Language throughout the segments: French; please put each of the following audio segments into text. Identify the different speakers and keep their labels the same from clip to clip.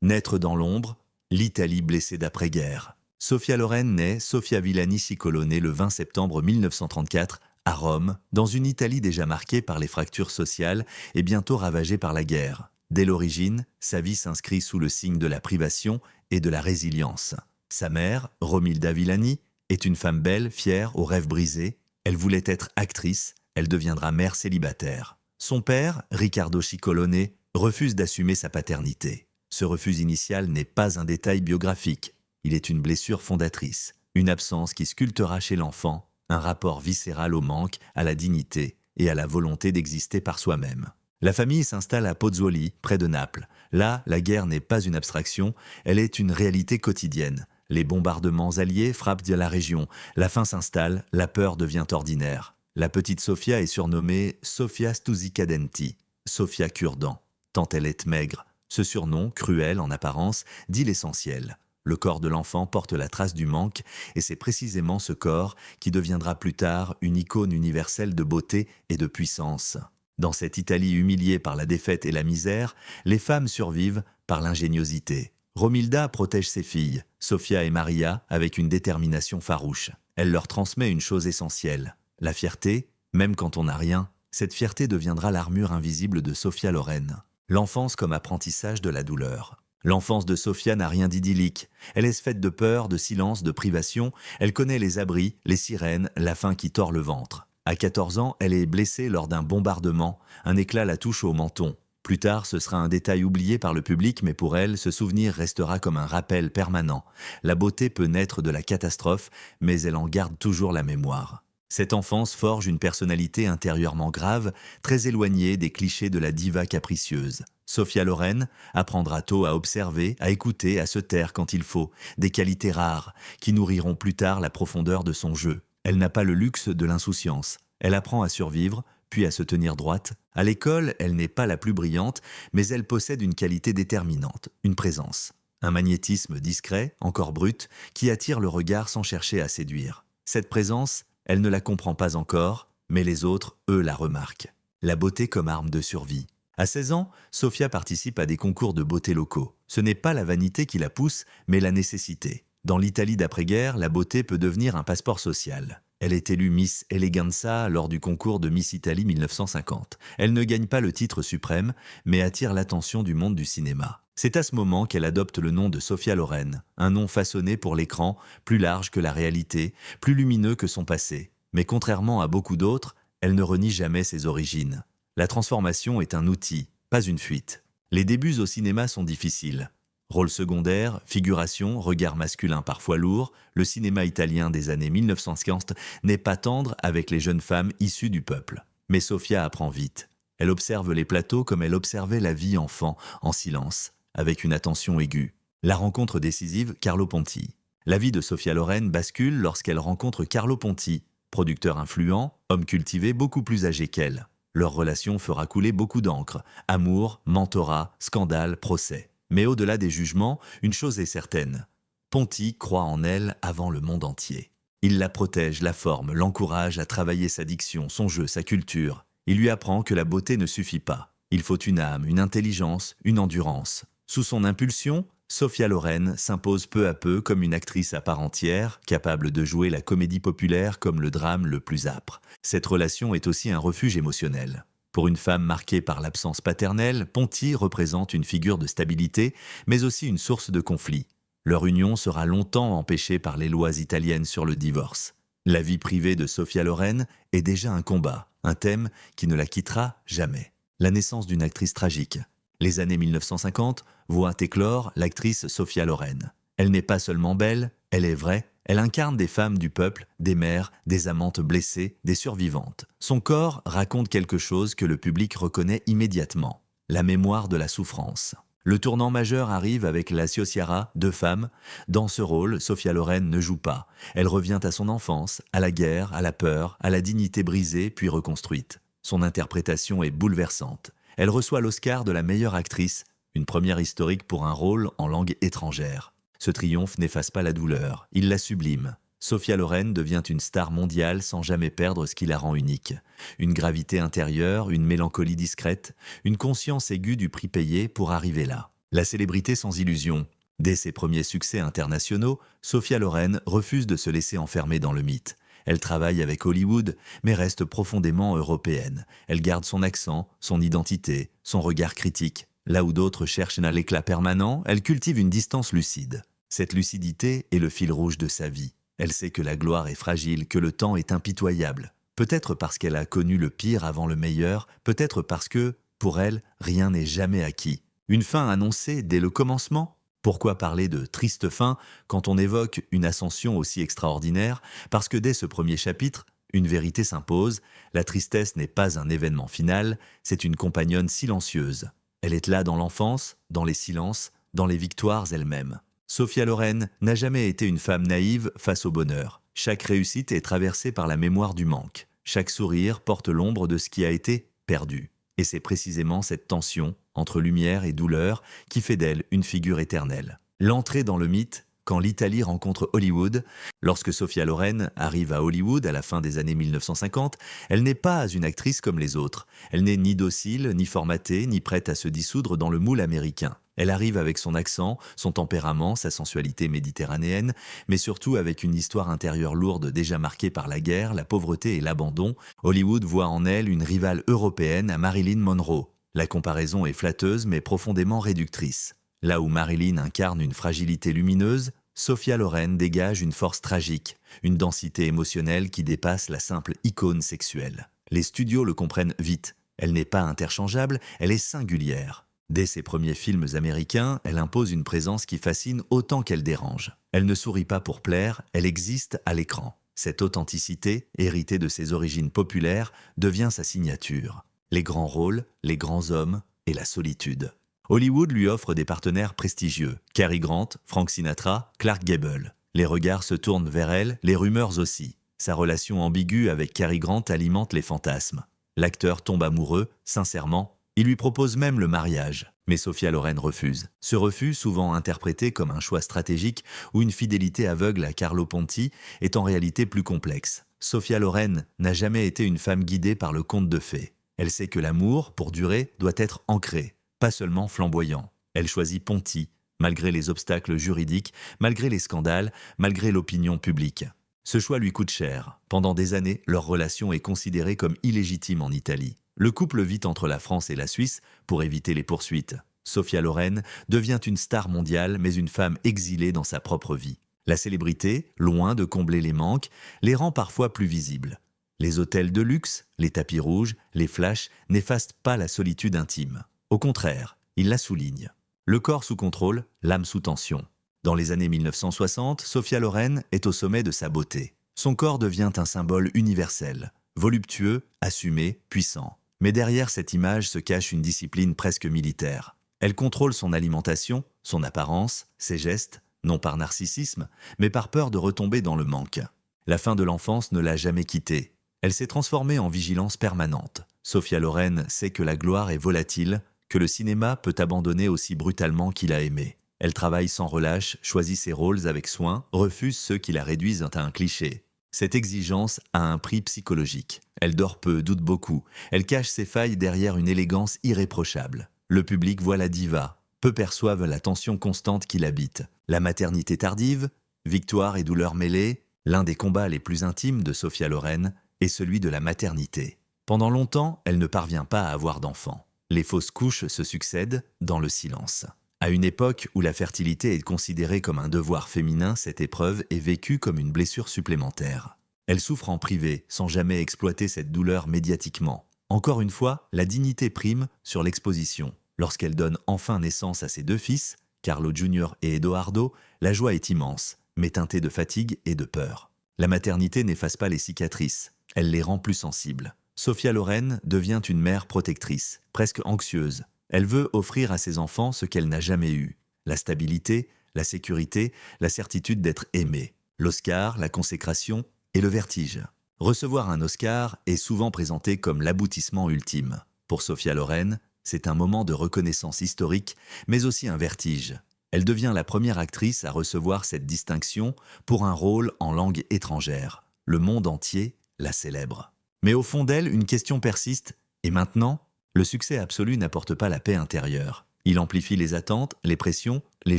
Speaker 1: Naître dans l'ombre, l'Italie blessée d'après-guerre. Sofia Loren naît Sofia Villani Ciccolo, née le 20 septembre 1934 à Rome, dans une Italie déjà marquée par les fractures sociales et bientôt ravagée par la guerre. Dès l'origine, sa vie s'inscrit sous le signe de la privation et de la résilience. Sa mère, Romilda Villani, est une femme belle, fière, aux rêves brisés. Elle voulait être actrice, elle deviendra mère célibataire. Son père, Riccardo Ciccolone, refuse d'assumer sa paternité. Ce refus initial n'est pas un détail biographique, il est une blessure fondatrice, une absence qui sculptera chez l'enfant un rapport viscéral au manque, à la dignité et à la volonté d'exister par soi-même. La famille s'installe à Pozzuoli, près de Naples. Là, la guerre n'est pas une abstraction, elle est une réalité quotidienne. Les bombardements alliés frappent la région, la faim s'installe, la peur devient ordinaire. La petite Sofia est surnommée Sofia Stuzzicadenti, Sofia cure-dents, tant elle est maigre. Ce surnom, cruel en apparence, dit l'essentiel. Le corps de l'enfant porte la trace du manque et c'est précisément ce corps qui deviendra plus tard une icône universelle de beauté et de puissance. Dans cette Italie humiliée par la défaite et la misère, les femmes survivent par l'ingéniosité. Romilda protège ses filles, Sofia et Maria, avec une détermination farouche. Elle leur transmet une chose essentielle, la fierté, même quand on n'a rien. Cette fierté deviendra l'armure invisible de Sofia Loren. L'enfance comme apprentissage de la douleur. L'enfance de Sofia n'a rien d'idyllique. Elle est faite de peur, de silence, de privation. Elle connaît les abris, les sirènes, la faim qui tord le ventre. À 14 ans, elle est blessée lors d'un bombardement. Un éclat la touche au menton. Plus tard, ce sera un détail oublié par le public, mais pour elle, ce souvenir restera comme un rappel permanent. La beauté peut naître de la catastrophe, mais elle en garde toujours la mémoire. Cette enfance forge une personnalité intérieurement grave, très éloignée des clichés de la diva capricieuse. Sofia Loren apprendra tôt à observer, à écouter, à se taire quand il faut, des qualités rares, qui nourriront plus tard la profondeur de son jeu. Elle n'a pas le luxe de l'insouciance. Elle apprend à survivre, puis à se tenir droite. À l'école, elle n'est pas la plus brillante, mais elle possède une qualité déterminante, une présence. Un magnétisme discret, encore brut, qui attire le regard sans chercher à séduire. Cette présence, elle ne la comprend pas encore, mais les autres, eux, la remarquent. La beauté comme arme de survie. À 16 ans, Sofia participe à des concours de beauté locaux. Ce n'est pas la vanité qui la pousse, mais la nécessité. Dans l'Italie d'après-guerre, la beauté peut devenir un passeport social. Elle est élue Miss Eleganza lors du concours de Miss Italie 1950. Elle ne gagne pas le titre suprême, mais attire l'attention du monde du cinéma. C'est à ce moment qu'elle adopte le nom de Sofia Loren, un nom façonné pour l'écran, plus large que la réalité, plus lumineux que son passé. Mais contrairement à beaucoup d'autres, elle ne renie jamais ses origines. La transformation est un outil, pas une fuite. Les débuts au cinéma sont difficiles. Rôle secondaire, figuration, regard masculin parfois lourd, le cinéma italien des années 1950 n'est pas tendre avec les jeunes femmes issues du peuple. Mais Sofia apprend vite. Elle observe les plateaux comme elle observait la vie enfant, en silence, avec une attention aiguë. La rencontre décisive, Carlo Ponti. La vie de Sofia Loren bascule lorsqu'elle rencontre Carlo Ponti, producteur influent, homme cultivé beaucoup plus âgé qu'elle. Leur relation fera couler beaucoup d'encre, amour, mentorat, scandale, procès. Mais au-delà des jugements, une chose est certaine. Ponti croit en elle avant le monde entier. Il la protège, la forme, l'encourage à travailler sa diction, son jeu, sa culture. Il lui apprend que la beauté ne suffit pas. Il faut une âme, une intelligence, une endurance. Sous son impulsion, Sofia Loren s'impose peu à peu comme une actrice à part entière, capable de jouer la comédie populaire comme le drame le plus âpre. Cette relation est aussi un refuge émotionnel. Pour une femme marquée par l'absence paternelle, Ponti représente une figure de stabilité, mais aussi une source de conflit. Leur union sera longtemps empêchée par les lois italiennes sur le divorce. La vie privée de Sofia Loren est déjà un combat, un thème qui ne la quittera jamais. La naissance d'une actrice tragique. Les années 1950 voient éclore l'actrice Sofia Loren. Elle n'est pas seulement belle, elle est vraie, elle incarne des femmes du peuple, des mères, des amantes blessées, des survivantes. Son corps raconte quelque chose que le public reconnaît immédiatement, la mémoire de la souffrance. Le tournant majeur arrive avec la Ciociara, deux femmes. Dans ce rôle, Sofia Loren ne joue pas. Elle revient à son enfance, à la guerre, à la peur, à la dignité brisée puis reconstruite. Son interprétation est bouleversante. Elle reçoit l'Oscar de la meilleure actrice, une première historique pour un rôle en langue étrangère. Ce triomphe n'efface pas la douleur, il la sublime. Sofia Loren devient une star mondiale sans jamais perdre ce qui la rend unique. Une gravité intérieure, une mélancolie discrète, une conscience aiguë du prix payé pour arriver là. La célébrité sans illusion. Dès ses premiers succès internationaux, Sophia Loren refuse de se laisser enfermer dans le mythe. Elle travaille avec Hollywood, mais reste profondément européenne. Elle garde son accent, son identité, son regard critique. Là où d'autres cherchent un éclat permanent, elle cultive une distance lucide. Cette lucidité est le fil rouge de sa vie. Elle sait que la gloire est fragile, que le temps est impitoyable. Peut-être parce qu'elle a connu le pire avant le meilleur, peut-être parce que, pour elle, rien n'est jamais acquis. Une fin annoncée dès le commencement? Pourquoi parler de triste fin quand on évoque une ascension aussi extraordinaire? Parce que dès ce premier chapitre, une vérité s'impose, la tristesse n'est pas un événement final, c'est une compagnonne silencieuse. Elle est là dans l'enfance, dans les silences, dans les victoires elles-mêmes. Sophia Loren n'a jamais été une femme naïve face au bonheur. Chaque réussite est traversée par la mémoire du manque. Chaque sourire porte l'ombre de ce qui a été perdu. Et c'est précisément cette tension entre lumière et douleur qui fait d'elle une figure éternelle. L'entrée dans le mythe, quand l'Italie rencontre Hollywood. Lorsque Sophia Loren arrive à Hollywood à la fin des années 1950, elle n'est pas une actrice comme les autres. Elle n'est ni docile, ni formatée, ni prête à se dissoudre dans le moule américain. Elle arrive avec son accent, son tempérament, sa sensualité méditerranéenne, mais surtout avec une histoire intérieure lourde déjà marquée par la guerre, la pauvreté et l'abandon. Hollywood voit en elle une rivale européenne à Marilyn Monroe. La comparaison est flatteuse mais profondément réductrice. Là où Marilyn incarne une fragilité lumineuse, Sophia Loren dégage une force tragique, une densité émotionnelle qui dépasse la simple icône sexuelle. Les studios le comprennent vite. Elle n'est pas interchangeable, elle est singulière. Dès ses premiers films américains, elle impose une présence qui fascine autant qu'elle dérange. Elle ne sourit pas pour plaire, elle existe à l'écran. Cette authenticité, héritée de ses origines populaires, devient sa signature. Les grands rôles, les grands hommes et la solitude. Hollywood lui offre des partenaires prestigieux. Cary Grant, Frank Sinatra, Clark Gable. Les regards se tournent vers elle, les rumeurs aussi. Sa relation ambiguë avec Cary Grant alimente les fantasmes. L'acteur tombe amoureux, sincèrement. Il lui propose même le mariage. Mais Sophia Loren refuse. Ce refus, souvent interprété comme un choix stratégique ou une fidélité aveugle à Carlo Ponti, est en réalité plus complexe. Sophia Loren n'a jamais été une femme guidée par le conte de fées. Elle sait que l'amour, pour durer, doit être ancré, pas seulement flamboyant. Elle choisit Ponti, malgré les obstacles juridiques, malgré les scandales, malgré l'opinion publique. Ce choix lui coûte cher. Pendant des années, leur relation est considérée comme illégitime en Italie. Le couple vit entre la France et la Suisse pour éviter les poursuites. Sophia Loren devient une star mondiale, mais une femme exilée dans sa propre vie. La célébrité, loin de combler les manques, les rend parfois plus visibles. Les hôtels de luxe, les tapis rouges, les flashs n'effacent pas la solitude intime. Au contraire, ils la soulignent. Le corps sous contrôle, l'âme sous tension. Dans les années 1960, Sophia Loren est au sommet de sa beauté. Son corps devient un symbole universel, voluptueux, assumé, puissant. Mais derrière cette image se cache une discipline presque militaire. Elle contrôle son alimentation, son apparence, ses gestes, non par narcissisme, mais par peur de retomber dans le manque. La fin de l'enfance ne l'a jamais quittée. Elle s'est transformée en vigilance permanente. Sophia Loren sait que la gloire est volatile, que le cinéma peut abandonner aussi brutalement qu'il a aimé. Elle travaille sans relâche, choisit ses rôles avec soin, refuse ceux qui la réduisent à un cliché. Cette exigence a un prix psychologique. Elle dort peu, doute beaucoup. Elle cache ses failles derrière une élégance irréprochable. Le public voit la diva. Peu perçoivent la tension constante qui l'habite. La maternité tardive, victoire et douleur mêlées, l'un des combats les plus intimes de Sophia Loren est celui de la maternité. Pendant longtemps, elle ne parvient pas à avoir d'enfants. Les fausses couches se succèdent dans le silence. À une époque où la fertilité est considérée comme un devoir féminin, cette épreuve est vécue comme une blessure supplémentaire. Elle souffre en privé, sans jamais exploiter cette douleur médiatiquement. Encore une fois, la dignité prime sur l'exposition. Lorsqu'elle donne enfin naissance à ses deux fils, Carlo Jr. et Edoardo, la joie est immense, mais teintée de fatigue et de peur. La maternité n'efface pas les cicatrices, elle les rend plus sensibles. Sophia Loren devient une mère protectrice, presque anxieuse. Elle veut offrir à ses enfants ce qu'elle n'a jamais eu. La stabilité, la sécurité, la certitude d'être aimée. L'Oscar, la consécration et le vertige. Recevoir un Oscar est souvent présenté comme l'aboutissement ultime. Pour Sophia Loren, c'est un moment de reconnaissance historique, mais aussi un vertige. Elle devient la première actrice à recevoir cette distinction pour un rôle en langue étrangère. Le monde entier la célèbre. Mais au fond d'elle, une question persiste. Et maintenant ? Le succès absolu n'apporte pas la paix intérieure. Il amplifie les attentes, les pressions, les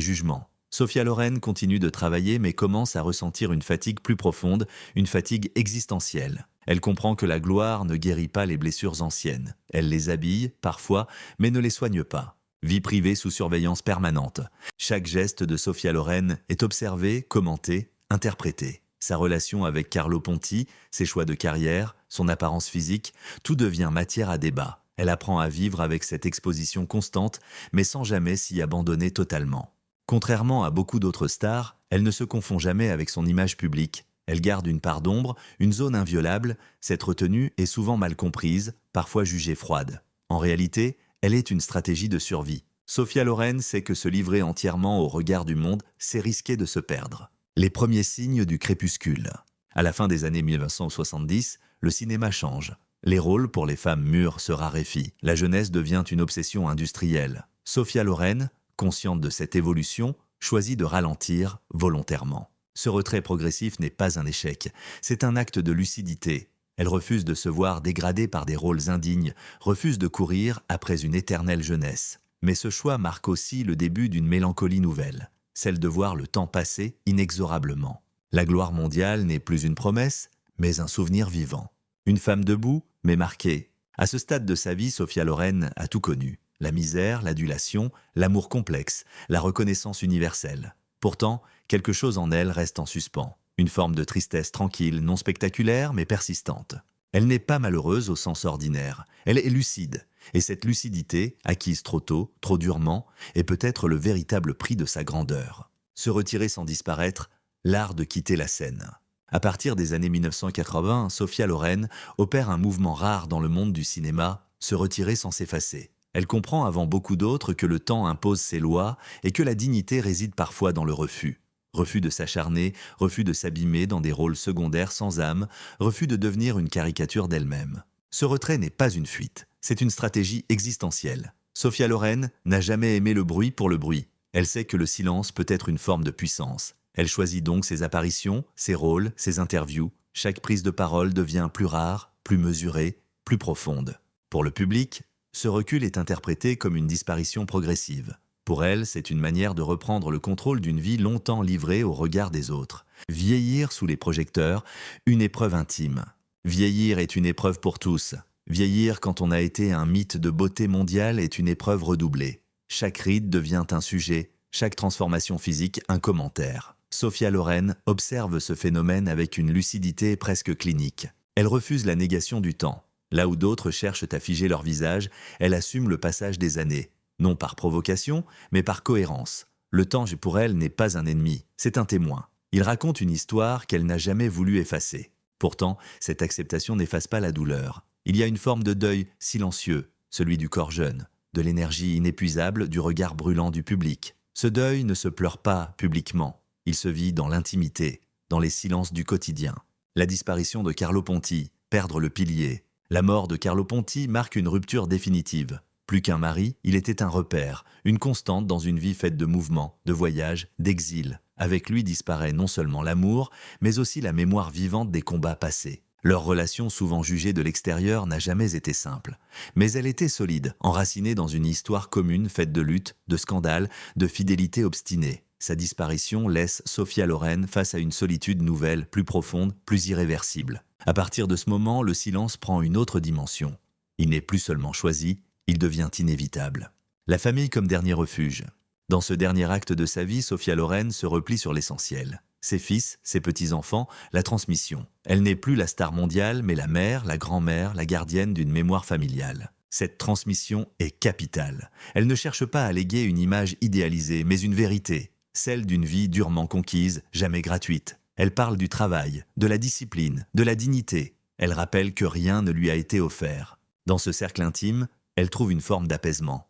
Speaker 1: jugements. Sophia Loren continue de travailler mais commence à ressentir une fatigue plus profonde, une fatigue existentielle. Elle comprend que la gloire ne guérit pas les blessures anciennes. Elle les habille, parfois, mais ne les soigne pas. Vie privée sous surveillance permanente. Chaque geste de Sophia Loren est observé, commenté, interprété. Sa relation avec Carlo Ponti, ses choix de carrière, son apparence physique, tout devient matière à débat. Elle apprend à vivre avec cette exposition constante, mais sans jamais s'y abandonner totalement. Contrairement à beaucoup d'autres stars, elle ne se confond jamais avec son image publique. Elle garde une part d'ombre, une zone inviolable. Cette retenue est souvent mal comprise, parfois jugée froide. En réalité, elle est une stratégie de survie. Sophia Loren sait que se livrer entièrement au regard du monde, c'est risquer de se perdre. Les premiers signes du crépuscule. À la fin des années 1970, le cinéma change. Les rôles pour les femmes mûres se raréfient. La jeunesse devient une obsession industrielle. Sophia Loren, consciente de cette évolution, choisit de ralentir volontairement. Ce retrait progressif n'est pas un échec, c'est un acte de lucidité. Elle refuse de se voir dégradée par des rôles indignes, refuse de courir après une éternelle jeunesse. Mais ce choix marque aussi le début d'une mélancolie nouvelle, celle de voir le temps passer inexorablement. La gloire mondiale n'est plus une promesse, mais un souvenir vivant. Une femme debout, mais marquée. À ce stade de sa vie, Sophia Loren a tout connu. La misère, l'adulation, l'amour complexe, la reconnaissance universelle. Pourtant, quelque chose en elle reste en suspens. Une forme de tristesse tranquille, non spectaculaire, mais persistante. Elle n'est pas malheureuse au sens ordinaire. Elle est lucide. Et cette lucidité, acquise trop tôt, trop durement, est peut-être le véritable prix de sa grandeur. Se retirer sans disparaître, l'art de quitter la scène. À partir des années 1980, Sophia Loren opère un mouvement rare dans le monde du cinéma, se retirer sans s'effacer. Elle comprend avant beaucoup d'autres que le temps impose ses lois et que la dignité réside parfois dans le refus. Refus de s'acharner, refus de s'abîmer dans des rôles secondaires sans âme, refus de devenir une caricature d'elle-même. Ce retrait n'est pas une fuite, c'est une stratégie existentielle. Sophia Loren n'a jamais aimé le bruit pour le bruit. Elle sait que le silence peut être une forme de puissance. Elle choisit donc ses apparitions, ses rôles, ses interviews. Chaque prise de parole devient plus rare, plus mesurée, plus profonde. Pour le public, ce recul est interprété comme une disparition progressive. Pour elle, c'est une manière de reprendre le contrôle d'une vie longtemps livrée au regard des autres. Vieillir sous les projecteurs, une épreuve intime. Vieillir est une épreuve pour tous. Vieillir quand on a été un mythe de beauté mondiale est une épreuve redoublée. Chaque ride devient un sujet, chaque transformation physique un commentaire. Sophia Loren observe ce phénomène avec une lucidité presque clinique. Elle refuse la négation du temps. Là où d'autres cherchent à figer leur visage, elle assume le passage des années. Non par provocation, mais par cohérence. Le temps, pour elle, n'est pas un ennemi, c'est un témoin. Il raconte une histoire qu'elle n'a jamais voulu effacer. Pourtant, cette acceptation n'efface pas la douleur. Il y a une forme de deuil silencieux, celui du corps jeune, de l'énergie inépuisable du regard brûlant du public. Ce deuil ne se pleure pas publiquement. Il se vit dans l'intimité, dans les silences du quotidien. La disparition de Carlo Ponti, perdre le pilier. La mort de Carlo Ponti marque une rupture définitive. Plus qu'un mari, il était un repère, une constante dans une vie faite de mouvements, de voyages, d'exil. Avec lui disparaît non seulement l'amour, mais aussi la mémoire vivante des combats passés. Leur relation, souvent jugée de l'extérieur, n'a jamais été simple. Mais elle était solide, enracinée dans une histoire commune faite de luttes, de scandales, de fidélité obstinée. Sa disparition laisse Sophia Loren face à une solitude nouvelle, plus profonde, plus irréversible. À partir de ce moment, le silence prend une autre dimension. Il n'est plus seulement choisi, il devient inévitable. La famille comme dernier refuge. Dans ce dernier acte de sa vie, Sophia Loren se replie sur l'essentiel. Ses fils, ses petits-enfants, la transmission. Elle n'est plus la star mondiale, mais la mère, la grand-mère, la gardienne d'une mémoire familiale. Cette transmission est capitale. Elle ne cherche pas à léguer une image idéalisée, mais une vérité. Celle d'une vie durement conquise, jamais gratuite. Elle parle du travail, de la discipline, de la dignité. Elle rappelle que rien ne lui a été offert. Dans ce cercle intime, elle trouve une forme d'apaisement.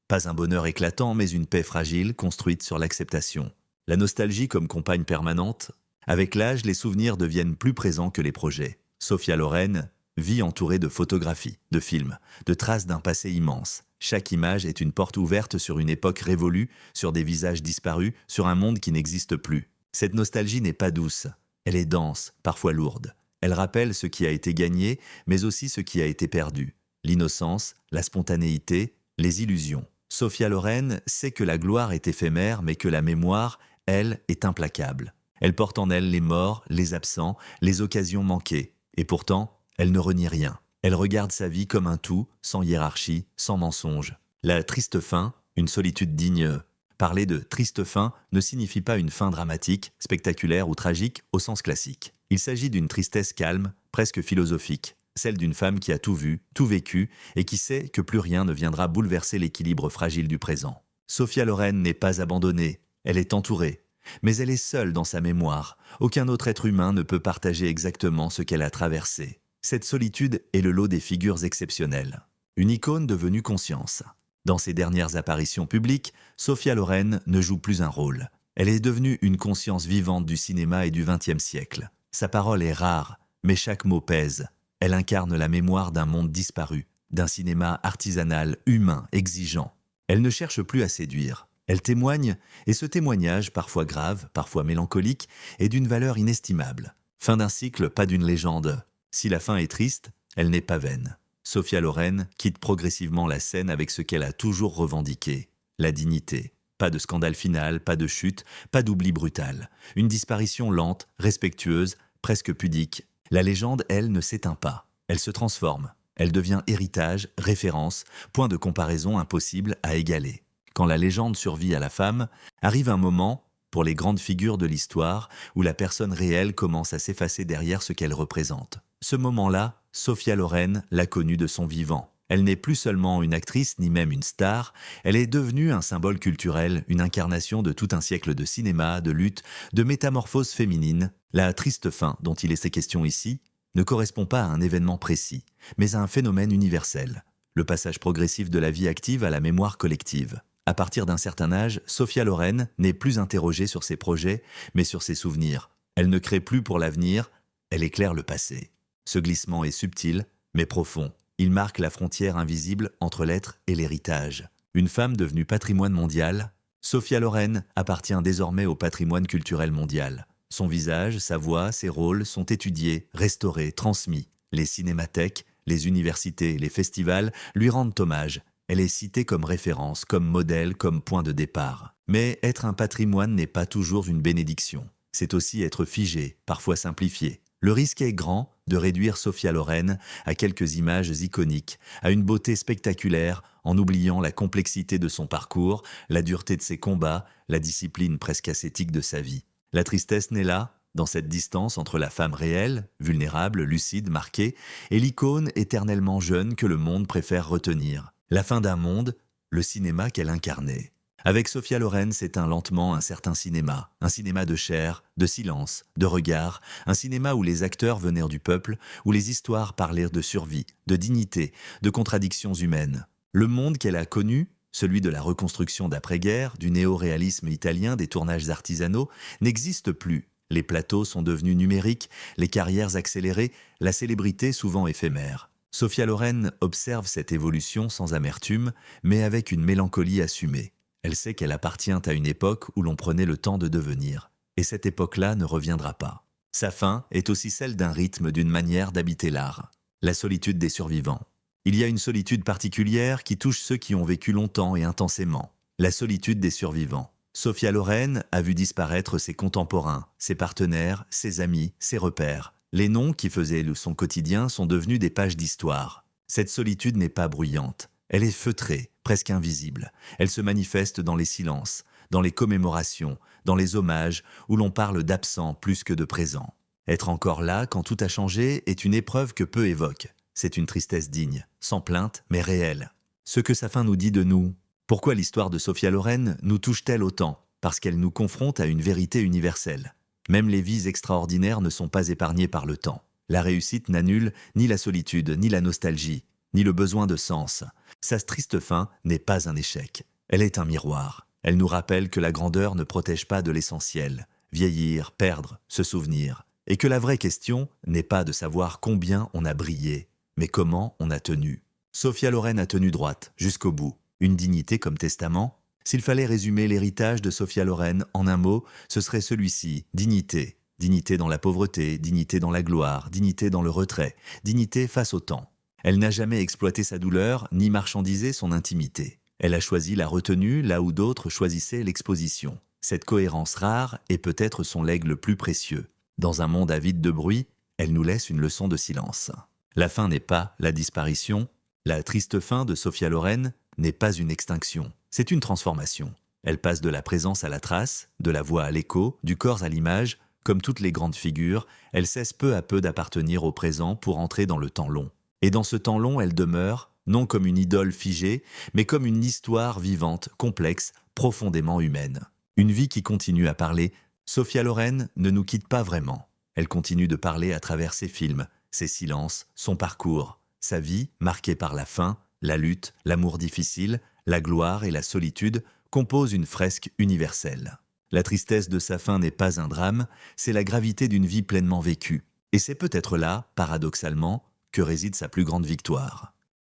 Speaker 1: Pas un bonheur éclatant, mais une paix fragile construite sur l'acceptation. La nostalgie comme compagne permanente. Avec l'âge, les souvenirs deviennent plus présents que les projets. Sophia Loren vit entourée de photographies, de films, de traces d'un passé immense. Chaque image est une porte ouverte sur une époque révolue, sur des visages disparus, sur un monde qui n'existe plus. Cette nostalgie n'est pas douce. Elle est dense, parfois lourde. Elle rappelle ce qui a été gagné, mais aussi ce qui a été perdu. L'innocence, la spontanéité, les illusions. Sophia Loren sait que la gloire est éphémère, mais que la mémoire, elle, est implacable. Elle porte en elle les morts, les absents, les occasions manquées. Et pourtant, elle ne renie rien. Elle regarde sa vie comme un tout, sans hiérarchie, sans mensonge. La triste fin, une solitude digne. Parler de triste fin ne signifie pas une fin dramatique, spectaculaire ou tragique au sens classique. Il s'agit d'une tristesse calme, presque philosophique, celle d'une femme qui a tout vu, tout vécu et qui sait que plus rien ne viendra bouleverser l'équilibre fragile du présent. Sophia Loren n'est pas abandonnée, elle est entourée, mais elle est seule dans sa mémoire. Aucun autre être humain ne peut partager exactement ce qu'elle a traversé. Cette solitude est le lot des figures exceptionnelles. Une icône devenue conscience. Dans ses dernières apparitions publiques, Sophia Loren ne joue plus un rôle. Elle est devenue une conscience vivante du cinéma et du XXe siècle. Sa parole est rare, mais chaque mot pèse. Elle incarne la mémoire d'un monde disparu, d'un cinéma artisanal, humain, exigeant. Elle ne cherche plus à séduire. Elle témoigne, et ce témoignage, parfois grave, parfois mélancolique, est d'une valeur inestimable. Fin d'un cycle, pas d'une légende. Si la fin est triste, elle n'est pas vaine. Sophia Loren quitte progressivement la scène avec ce qu'elle a toujours revendiqué, la dignité. Pas de scandale final, pas de chute, pas d'oubli brutal. Une disparition lente, respectueuse, presque pudique. La légende, elle, ne s'éteint pas. Elle se transforme. Elle devient héritage, référence, point de comparaison impossible à égaler. Quand la légende survit à la femme, arrive un moment, pour les grandes figures de l'histoire, où la personne réelle commence à s'effacer derrière ce qu'elle représente. Ce moment-là, Sophia Loren l'a connue de son vivant. Elle n'est plus seulement une actrice ni même une star, elle est devenue un symbole culturel, une incarnation de tout un siècle de cinéma, de lutte, de métamorphose féminine. La triste fin dont il est question ici ne correspond pas à un événement précis, mais à un phénomène universel. Le passage progressif de la vie active à la mémoire collective. À partir d'un certain âge, Sophia Loren n'est plus interrogée sur ses projets, mais sur ses souvenirs. Elle ne crée plus pour l'avenir, elle éclaire le passé. Ce glissement est subtil, mais profond. Il marque la frontière invisible entre l'être et l'héritage. Une femme devenue patrimoine mondial, Sophia Loren appartient désormais au patrimoine culturel mondial. Son visage, sa voix, ses rôles sont étudiés, restaurés, transmis. Les cinémathèques, les universités, les festivals lui rendent hommage. Elle est citée comme référence, comme modèle, comme point de départ. Mais être un patrimoine n'est pas toujours une bénédiction. C'est aussi être figé, parfois simplifié. Le risque est grand de réduire Sophia Loren à quelques images iconiques, à une beauté spectaculaire, en oubliant la complexité de son parcours, la dureté de ses combats, la discipline presque ascétique de sa vie. La tristesse naît là, dans cette distance entre la femme réelle, vulnérable, lucide, marquée, et l'icône éternellement jeune que le monde préfère retenir. La fin d'un monde, le cinéma qu'elle incarnait. Avec Sophia Loren s'éteint lentement un certain cinéma, un cinéma de chair, de silence, de regard, un cinéma où les acteurs venaient du peuple, où les histoires parlaient de survie, de dignité, de contradictions humaines. Le monde qu'elle a connu, celui de la reconstruction d'après-guerre, du néo-réalisme italien, des tournages artisanaux, n'existe plus. Les plateaux sont devenus numériques, les carrières accélérées, la célébrité souvent éphémère. Sophia Loren observe cette évolution sans amertume, mais avec une mélancolie assumée. Elle sait qu'elle appartient à une époque où l'on prenait le temps de devenir. Et cette époque-là ne reviendra pas. Sa fin est aussi celle d'un rythme, d'une manière d'habiter l'art. La solitude des survivants. Il y a une solitude particulière qui touche ceux qui ont vécu longtemps et intensément. La solitude des survivants. Sophia Loren a vu disparaître ses contemporains, ses partenaires, ses amis, ses repères. Les noms qui faisaient son quotidien sont devenus des pages d'histoire. Cette solitude n'est pas bruyante. Elle est feutrée, presque invisible. Elle se manifeste dans les silences, dans les commémorations, dans les hommages, où l'on parle d'absents plus que de présents. Être encore là quand tout a changé est une épreuve que peu évoquent. C'est une tristesse digne, sans plainte, mais réelle. Ce que sa fin nous dit de nous. Pourquoi l'histoire de Sophia Loren nous touche-t-elle autant? Parce qu'elle nous confronte à une vérité universelle. Même les vies extraordinaires ne sont pas épargnées par le temps. La réussite n'annule ni la solitude, ni la nostalgie, ni le besoin de sens. Sa triste fin n'est pas un échec. Elle est un miroir. Elle nous rappelle que la grandeur ne protège pas de l'essentiel. Vieillir, perdre, se souvenir. Et que la vraie question n'est pas de savoir combien on a brillé, mais comment on a tenu. Sophia Loren a tenu droite, jusqu'au bout. Une dignité comme testament. S'il fallait résumer l'héritage de Sophia Loren en un mot, ce serait celui-ci, dignité. Dignité dans la pauvreté, dignité dans la gloire, dignité dans le retrait, dignité face au temps. Elle n'a jamais exploité sa douleur, ni marchandisé son intimité. Elle a choisi la retenue là où d'autres choisissaient l'exposition. Cette cohérence rare est peut-être son legs le plus précieux. Dans un monde avide de bruit, elle nous laisse une leçon de silence. La fin n'est pas la disparition. La triste fin de Sophia Loren n'est pas une extinction, c'est une transformation. Elle passe de la présence à la trace, de la voix à l'écho, du corps à l'image. Comme toutes les grandes figures, elle cesse peu à peu d'appartenir au présent pour entrer dans le temps long. Et dans ce temps long, elle demeure, non comme une idole figée, mais comme une histoire vivante, complexe, profondément humaine. Une vie qui continue à parler. Sophia Loren ne nous quitte pas vraiment. Elle continue de parler à travers ses films, ses silences, son parcours, sa vie marquée par la faim, la lutte, l'amour difficile, la gloire et la solitude composent une fresque universelle. La tristesse de sa fin n'est pas un drame, c'est la gravité d'une vie pleinement vécue. Et c'est peut-être là, paradoxalement, que réside sa plus grande victoire.